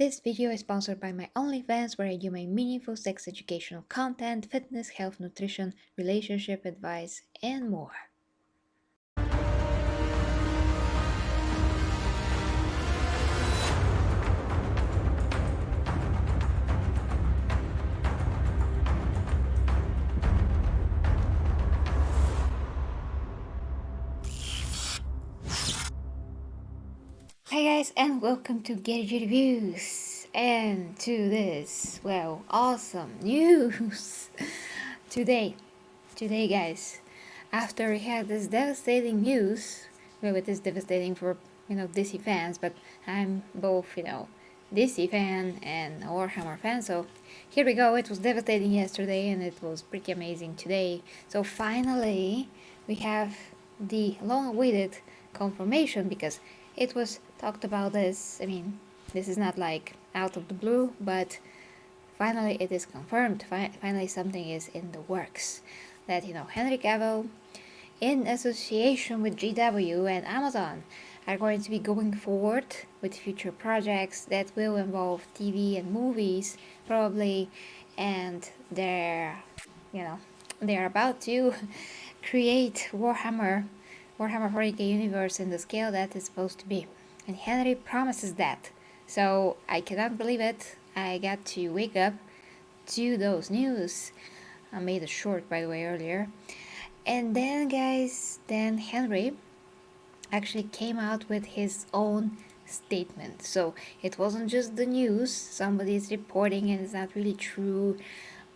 This video is sponsored by my OnlyFans, where I do my meaningful sex educational content, fitness, health, nutrition, relationship advice, and more. Hi guys, and welcome to Get Your Reviews and to this, awesome news. Today guys, after we had this devastating news, it is devastating for, DC fans, but I'm both, DC fan and Warhammer fan, so here we go. It was devastating yesterday and it was pretty amazing today. So finally, we have the long-awaited confirmation, because it was talked about this. I mean, this is not like out of the blue, but finally it is confirmed. Finally something is in the works. That, Henry Cavill, in association with GW and Amazon, are going to be going forward with future projects that will involve TV and movies, probably, and they're about to create Warhammer 40k universe in the scale that it's supposed to be. And Henry promises that. So I cannot believe it. I got to wake up to those news. I made a short, by the way, earlier. And then, guys, Henry actually came out with his own statement. So it wasn't just the news, somebody is reporting and it's not really true.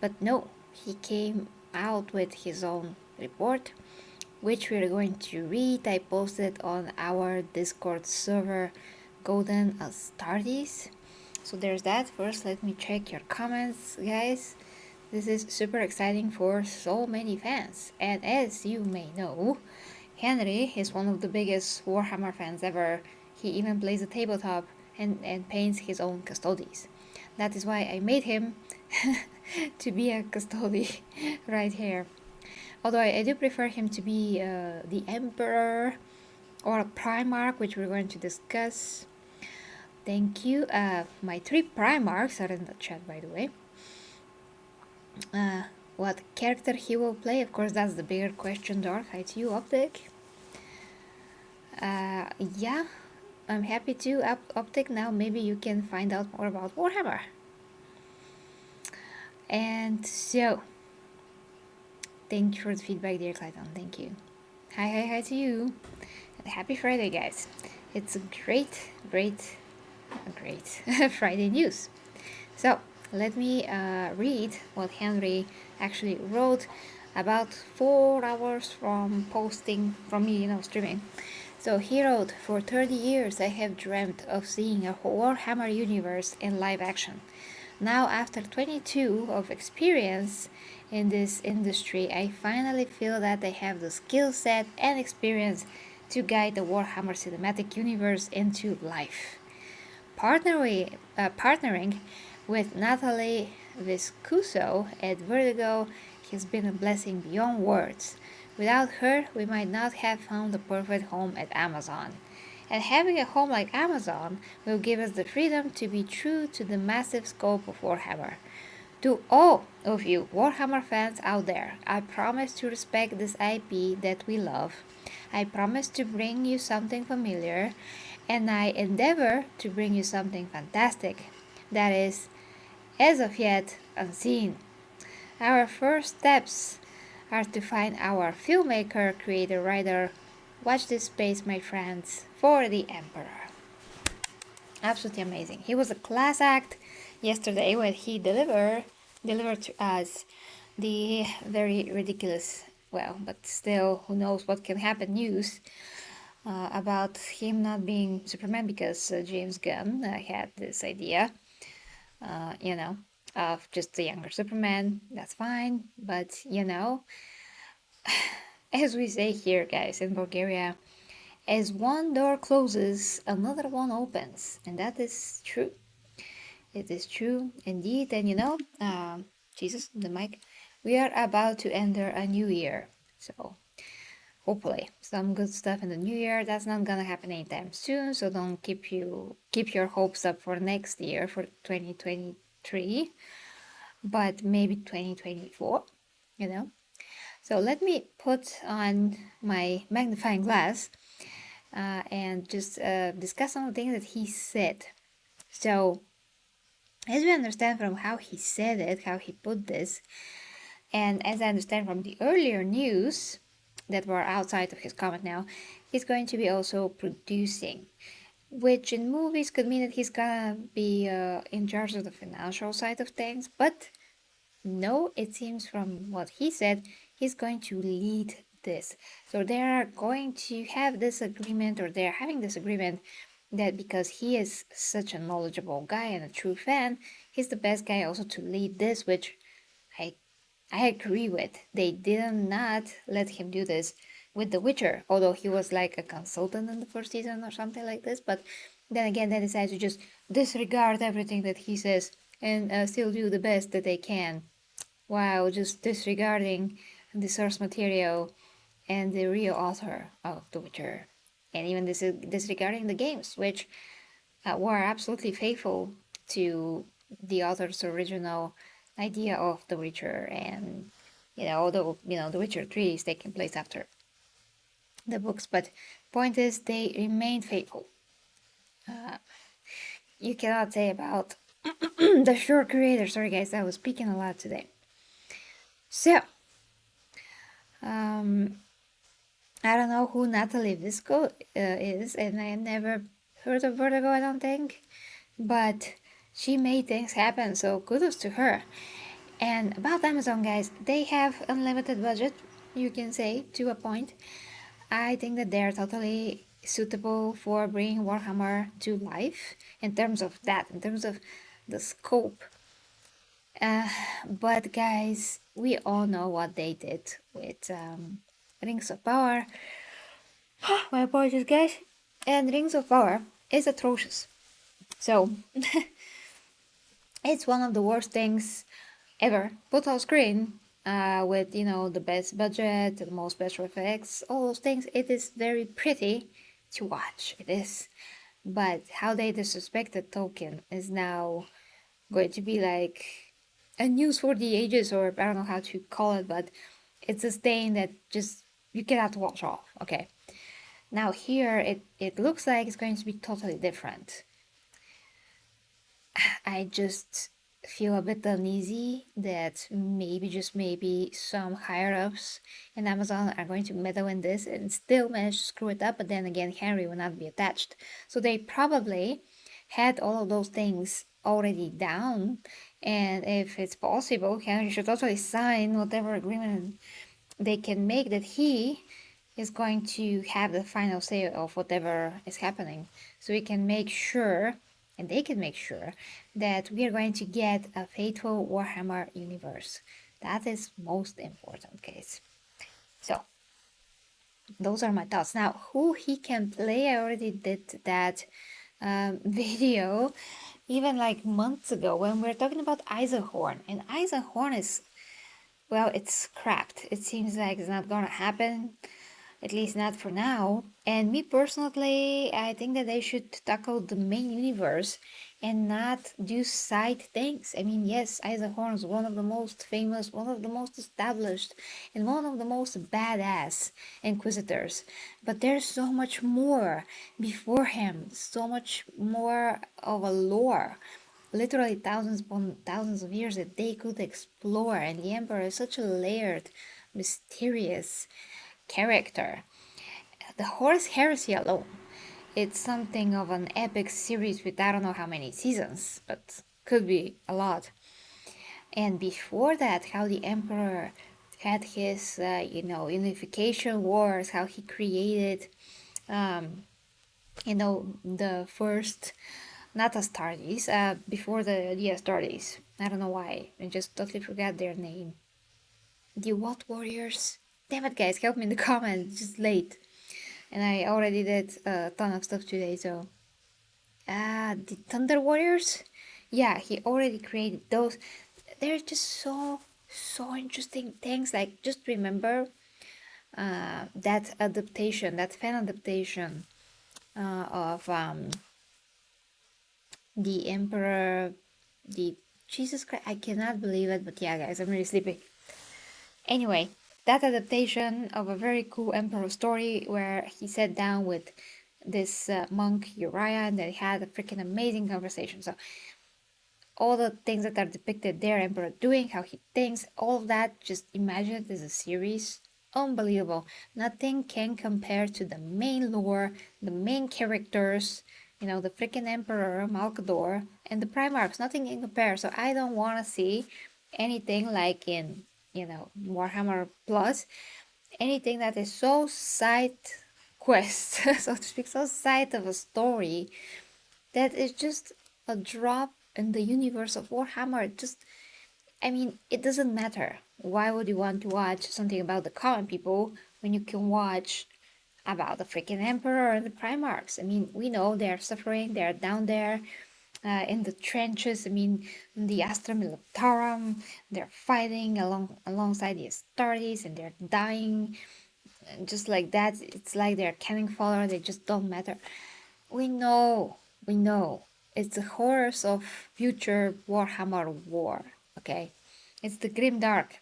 But no, he came out with his own report, which we're going to read. I posted on our Discord server, Golden Astartes. So there's that. First, let me check your comments, guys. This is super exciting for so many fans. And as you may know, Henry is one of the biggest Warhammer fans ever. He even plays a tabletop and paints his own custodies. That is why I made him to be a custody right here. Although I do prefer him to be the Emperor or a Primarch, which we're going to discuss. Thank you. My 3 Primarchs are in the chat, by the way. What character he will play? Of course, that's the bigger question, Dark. Hi to you, Optic. Yeah, I'm happy to. Optic, now maybe you can find out more about Warhammer. And so, thank you for the feedback, dear Clayton. Thank you. Hi to you. And happy Friday, guys. It's a great Friday news. So let me read what Henry actually wrote about 4 hours from me, streaming. So he wrote, "For 30 years I have dreamt of seeing a Warhammer universe in live action. Now, after 22 of experience in this industry, I finally feel that I have the skill set and experience to guide the Warhammer cinematic universe into life. Partnering with Natalie Viscuso at Vertigo has been a blessing beyond words. Without her, we might not have found the perfect home at Amazon. And having a home like Amazon will give us the freedom to be true to the massive scope of Warhammer. To all of you Warhammer fans out there, I promise to respect this IP that we love. I promise to bring you something familiar, and I endeavor to bring you something fantastic that is, as of yet, unseen. Our first steps are to find our filmmaker, creator, writer. Watch this space, my friends, for the Emperor." Absolutely amazing. He was a class act yesterday when he delivered to us the very ridiculous, but still, who knows what can happen, news about him not being Superman, because James Gunn had this idea, of just a younger Superman. That's fine, but as we say here, guys, in Bulgaria, as one door closes, another one opens, and that is true. It is true indeed. And Jesus, the mic. We are about to enter a new year, so hopefully some good stuff in the new year. That's not gonna happen anytime soon, so don't keep your hopes up for next year, for 2023, but maybe 2024, you know. So let me put on my magnifying glass and just discuss some of the things that he said. So as we understand from how he said it, how he put this, and as I understand from the earlier news that were outside of his comment now, he's going to be also producing, which in movies could mean that he's gonna be in charge of the financial side of things, but no, it seems from what he said, he's going to lead this. So they're going to have this agreement, or they're having this agreement, that because he is such a knowledgeable guy and a true fan, he's the best guy also to lead this, which I I agree with. They did not let him do this with The Witcher, although he was like a consultant in the first season or something like this. But then again, they decided to just disregard everything that he says and still do the best that they can, while just disregarding the source material and the real author of The Witcher, and even disregarding the games, which were absolutely faithful to the author's original idea of The Witcher. And although The Witcher 3 is taking place after the books, but point is they remained faithful. You cannot say about the short creator. Sorry guys, I was speaking a lot today. So I don't know who Natalie Visco is, and I never heard of Vertigo, I don't think, but she made things happen, so kudos to her. And about Amazon, guys, they have unlimited budget, you can say, to a point. I think that they're totally suitable for bringing Warhammer to life in terms of that, in terms of the scope. But guys, we all know what they did with Rings of Power. My apologies, guys. And Rings of Power is atrocious. So, it's one of the worst things ever put on screen, with the best budget, the most special effects, all those things. It is very pretty to watch, it is, but how they disrespected Tolkien is now going to be like a news for the ages, or I don't know how to call it, but it's a stain that just you cannot wash off. Okay, now here it looks like it's going to be totally different. I just feel a bit uneasy that maybe, just maybe, some higher ups in Amazon are going to meddle in this and still manage to screw it up, but then again, Henry will not be attached. So they probably had all of those things already down, and if it's possible, Henry should totally sign whatever agreement they can make that he is going to have the final say of whatever is happening, so we can make sure, and they can make sure, that we are going to get a faithful Warhammer universe. That is most important, guys. So those are my thoughts. Now, who he can play, I already did that video even like months ago when we were talking about Eisenhorn, and Eisenhorn is, well, it's scrapped. It seems like it's not gonna happen, at least not for now. And me personally, I think that they should tackle the main universe and not do side things. I mean, yes, Eisenhorn is one of the most famous, one of the most established, and one of the most badass inquisitors. But there's so much more before him, so much more of a lore, literally thousands upon thousands of years that they could explore. And the Emperor is such a layered, mysterious character. The Horus Heresy alone, it's something of an epic series with I don't know how many seasons, but could be a lot. And before that, how the Emperor had his, unification wars, how he created, the first, not Astartes, before the Astartes. I don't know why, I just totally forgot their name. The what warriors? Damn it, guys, help me in the comments, it's just late. And I already did a ton of stuff today, so... the Thunder Warriors? Yeah, he already created those. They're just so interesting things. Like, just remember, that adaptation, that fan adaptation of the Emperor, the Jesus Christ, I cannot believe it, but yeah, guys, I'm really sleepy. Anyway, that adaptation of a very cool Emperor story where he sat down with this monk Uriah and they had a freaking amazing conversation. So all the things that are depicted there, Emperor doing, how he thinks, all of that, just imagine it as a series. Unbelievable. Nothing can compare to the main lore, the main characters, the freaking Emperor, Malkador, and the Primarchs. Nothing can compare. So I don't want to see anything like in, Warhammer Plus, anything that is so side quest, so to speak, so side of a story that is just a drop in the universe of Warhammer. It doesn't matter. Why would you want to watch something about the common people when you can watch about the freaking Emperor and the Primarchs? We know they're suffering, they're down there in the trenches. The Astra Militarum, they're fighting alongside the Astartes and they're dying. And just like that, it's like they're cannon fodder, they just don't matter. We know, we know. It's the horrors of future Warhammer war, okay? It's the grim dark.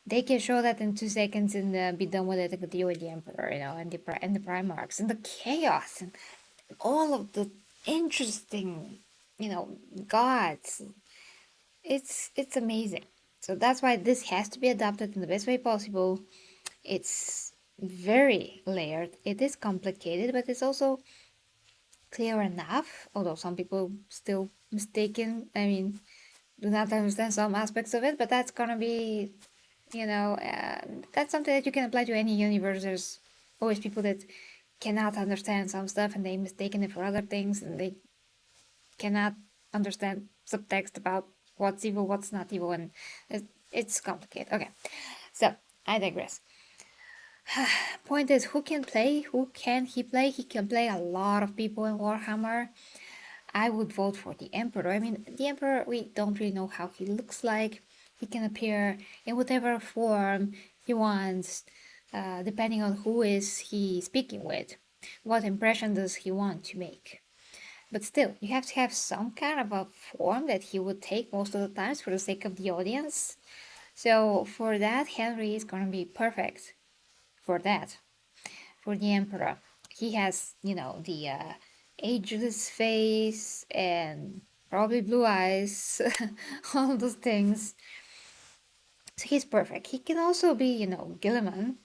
They can show that in 2 seconds and be done with it and deal with the Emperor, and the Primarchs, and the chaos, and all of the interesting, gods. It's amazing. So that's why this has to be adapted in the best way possible. It's very layered. It is complicated, but it's also clear enough, although some people still mistaken, do not understand some aspects of it, but that's gonna be, that's something that you can apply to any universe. There's always people that cannot understand some stuff and they mistaken it for other things and they cannot understand subtext about what's evil, what's not evil, and it's complicated. Okay, so I digress. Point is, who can play? Who can he play? He can play a lot of people in Warhammer. I would vote for the Emperor. The Emperor, we don't really know how he looks like. He can appear in whatever form he wants, depending on who is he speaking with. What impression does he want to make? But still, you have to have some kind of a form that he would take most of the times for the sake of the audience. So for that, Henry is going to be perfect for that, for the Emperor. He has, the ageless face and probably blue eyes, all those things. So he's perfect. He can also be, Gilliman,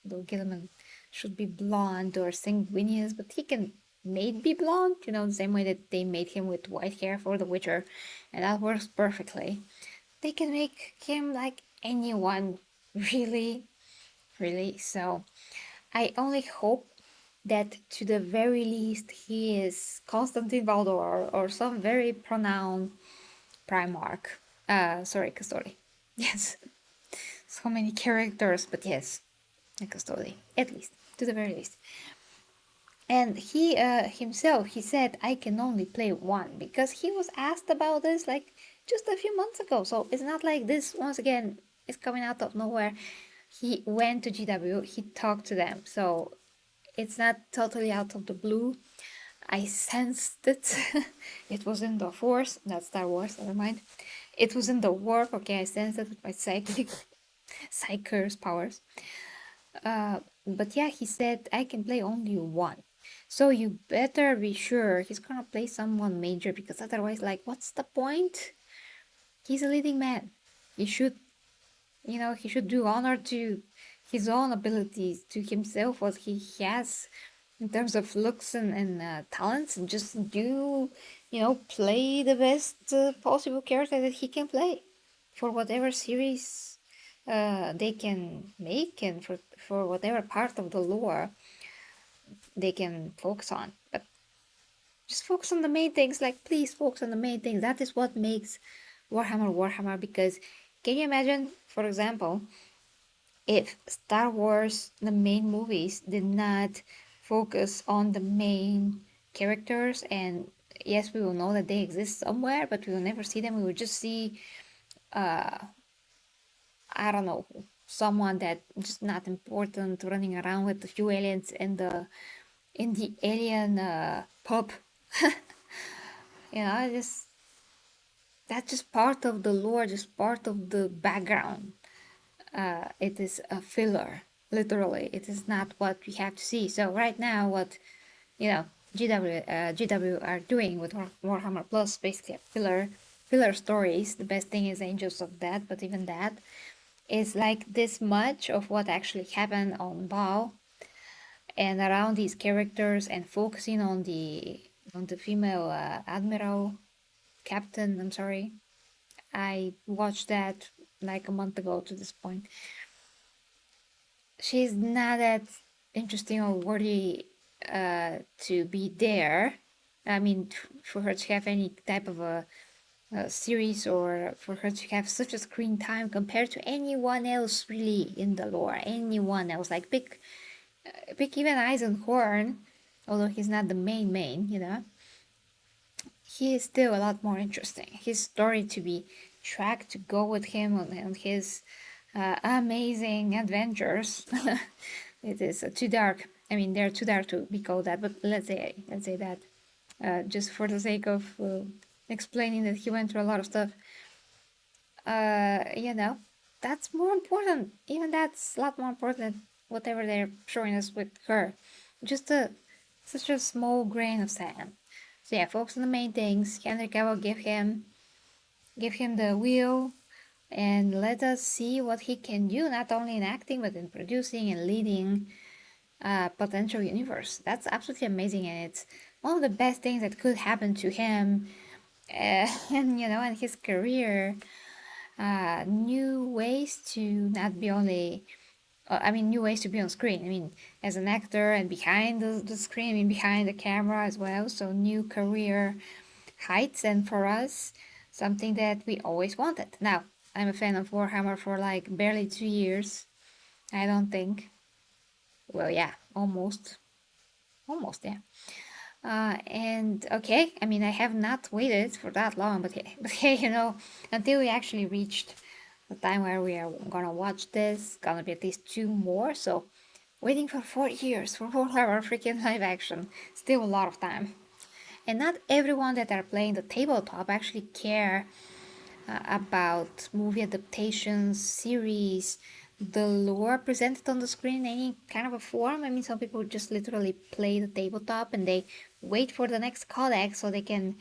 though Gilliman should be blonde or sanguineous, but he can made be blonde, the same way that they made him with white hair for The Witcher, and that works perfectly. They can make him like anyone, really, really. So I only hope that to the very least he is Constantine Valdor or some very pronounced Primarch. Sorry, Custodi. Yes, so many characters, but yes, a Custodi, at least, to the very least. And he himself, he said, I can only play one, because he was asked about this like just a few months ago. So it's not like this, once again, is coming out of nowhere. He went to GW, he talked to them. So it's not totally out of the blue. I sensed it. It was in the Force, not Star Wars, never mind. It was in the warp, okay, I sensed it with my psycher's powers. But yeah, he said, I can play only one. So you better be sure he's gonna play someone major, because otherwise, like, what's the point? He's a leading man. He should, he should do honor to his own abilities, to himself, what he has in terms of looks and talents, and just do, play the best possible character that he can play for whatever series they can make, and for whatever part of the lore they can focus on. But just focus on the main things. Like, please focus on the main things. That is what makes Warhammer Warhammer. Because can you imagine, for example, if Star Wars, the main movies, did not focus on the main characters? And yes, we will know that they exist somewhere, but we will never see them. We will just see I don't know, someone that just not important, running around with a few aliens in the alien pub. Just that's just part of the lore, just part of the background. It is a filler, literally. It is not what we have to see. So right now, what GW are doing with Warhammer Plus, basically a filler stories. The best thing is Angels of Death, but even that is like this much of what actually happened on Bao and around these characters, and focusing on the female admiral captain. I'm sorry, I watched that like a month ago to this point. She's not that interesting or worthy to be there. I mean, for her to have any type of a series, or for her to have such a screen time compared to anyone else really in the lore. Anyone else, like pick even Eisenhorn, although he's not the main, he is still a lot more interesting. His story to be tracked, to go with him on his amazing adventures. It is too dark. I mean, they're too dark to be called that, but let's say that just for the sake of explaining that he went through a lot of stuff. That's more important. Even that's a lot more important than whatever they're showing us with her. Just such a small grain of sand. So yeah, focus on the main things. Henry Cavill, give him the wheel, and let us see what he can do, not only in acting but in producing and leading a potential universe. That's absolutely amazing, and it's one of the best things that could happen to him, and his career. New ways to not be only. New ways to be on screen. I mean, as an actor and behind the screen, behind the camera as well. So new career heights, and for us, something that we always wanted. Now, I'm a fan of Warhammer for like barely 2 years. I don't think. Well, yeah, almost, yeah. And okay, I mean, I have not waited for that long, but hey, until we actually reached the time where we are gonna watch this, gonna be at least 2 more. So, waiting for 4 years for Warhammer freaking live action, still a lot of time. And not everyone that are playing the tabletop actually care about movie adaptations, series, the lore presented on the screen in any kind of a form. I mean, some people just literally play the tabletop and they wait for the next codex so they can,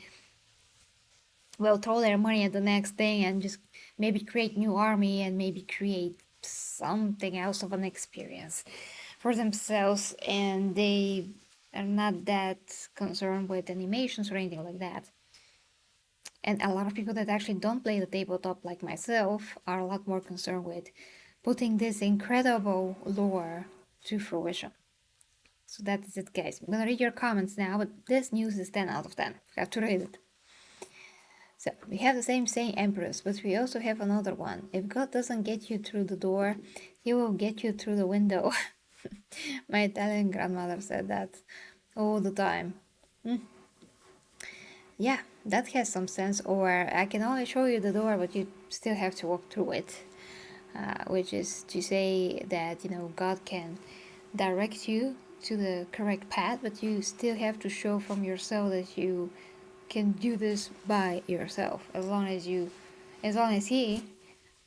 well, throw their money at the next thing and just maybe create new army and maybe create something else of an experience for themselves, and they are not that concerned with animations or anything like that. And a lot of people that actually don't play the tabletop like myself are a lot more concerned with putting this incredible lore to fruition. So that is it, guys. I'm gonna read your comments now, but this news is 10 out of 10. I have to read it. So we have the same saying, Empress, but we also have another one. If God doesn't get you through the door, he will get you through the window. My Italian grandmother said that all the time. Yeah, that has some sense. Or I can only show you the door, but you still have to walk through it. Which is to say that God can direct you to the correct path, but you still have to show from yourself that you can do this by yourself. As long as He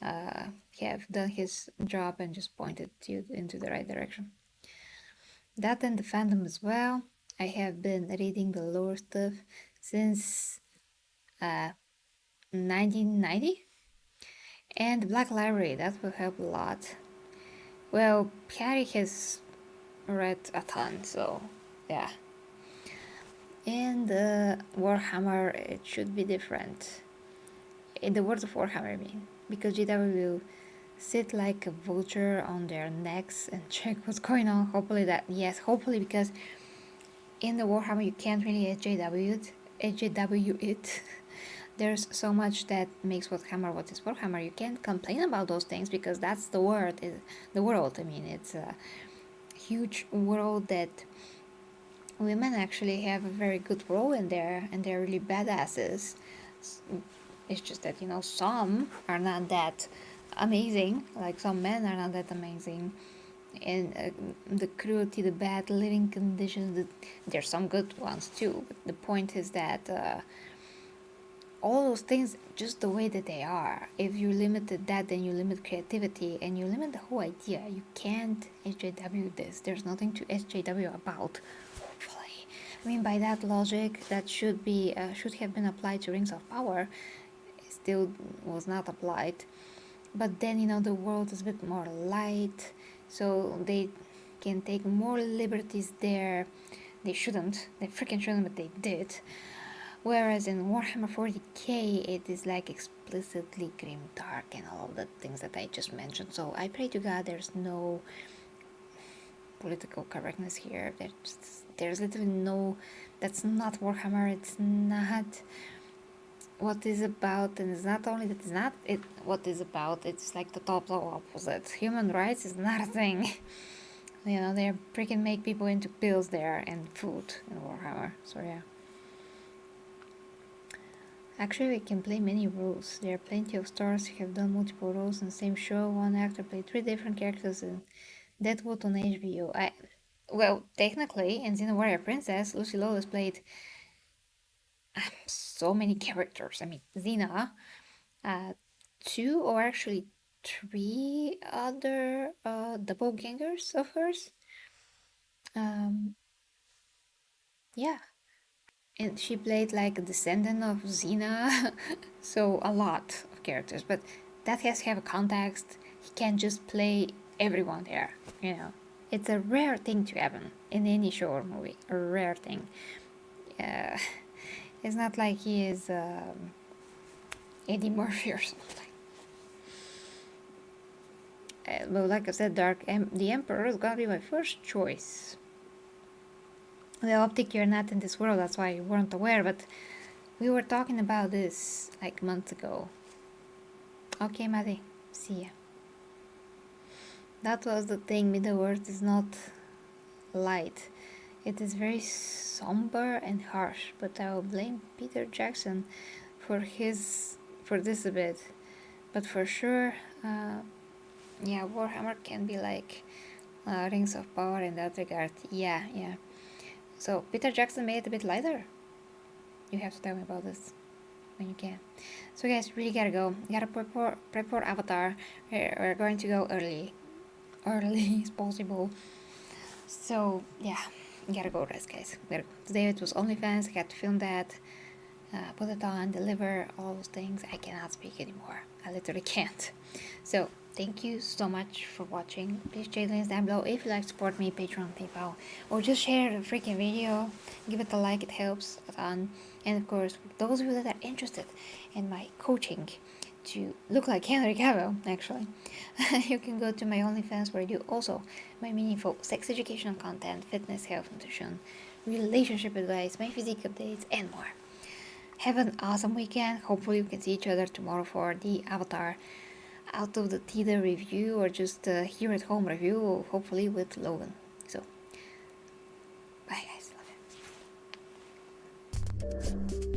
have done His job and just pointed you into the right direction. That and the fandom as well. I have been reading the lore stuff since 1990, and Black Library, that will help a lot. Well, Harry has read a ton, so yeah. In the Warhammer, it should be different. In the world of Warhammer, I mean, because GW will sit like a vulture on their necks and check what's going on. Hopefully because in the Warhammer you can't really AJW it. There's so much that makes Warhammer what is Warhammer. You can't complain about those things because that's the world. I mean, it's a huge world that women actually have a very good role in there, and they're really badasses. It's just that some are not that amazing. Like some men are not that amazing, and the cruelty, the bad living conditions. There's some good ones too. But the point is that all those things, just the way that they are. If you limited that, then you limit creativity, and you limit the whole idea. You can't SJW this. There's nothing to SJW about. Hopefully, I mean, by that logic, that should have been applied to Rings of Power. It still was not applied. But then, the world is a bit more light, so they can take more liberties there. They shouldn't. They freaking shouldn't, but they did. Whereas in Warhammer 40k, it is like explicitly grim dark and all of the things that I just mentioned. So I pray to God there's no political correctness here. There's literally no. That's not Warhammer. It's not what is about, and it's not only that it's not it what is about. It's like the total opposite. Human rights is not a thing. They freaking make people into pills there and food in Warhammer. So yeah. Actually, we can play many roles. There are plenty of stars who have done multiple roles in the same show. One actor played 3 different characters in Deadwood on HBO. Well, technically, in Xena Warrior Princess, Lucy Lawless played so many characters. I mean, Xena, 2 or actually 3 other doppelgangers of hers. Yeah, and she played like a descendant of Xena, so a lot of characters. But that has to have a context. He can't just play everyone there. It's a rare thing to happen in any show or movie. A rare thing. It's not like he is Eddie Murphy or something. But like I said, the Emperor is gonna be my first choice. The optic, you're not in this world, that's why you weren't aware, but we were talking about this like months ago. Okay, Maddie, see ya. That was the thing, Middle-earth is not light. It is very somber and harsh, but I will blame Peter Jackson for this a bit. But for sure, Warhammer can be like Rings of Power in that regard. Yeah. So Peter Jackson made it a bit lighter. You have to tell me about this when you can. So guys, really gotta go. Gotta prep for Avatar. We're going to go early as possible. So yeah, gotta go rest, guys. Today it was OnlyFans. I got to film that, put it on, deliver all those things. I cannot speak anymore. I literally can't. So thank you so much for watching. Please check the links down below if you like to support me, Patreon, PayPal, or just share the freaking video. Give it a like, it helps a ton. And of course, for those of you that are interested in my coaching to look like Henry Cavill, actually, you can go to my OnlyFans where I do also my meaningful sex educational content, fitness, health, nutrition, relationship advice, my physique updates, and more. Have an awesome weekend. Hopefully we can see each other tomorrow for the Avatar Out of the Theater review, or just here at home review, hopefully with Logan. So, bye guys, love you.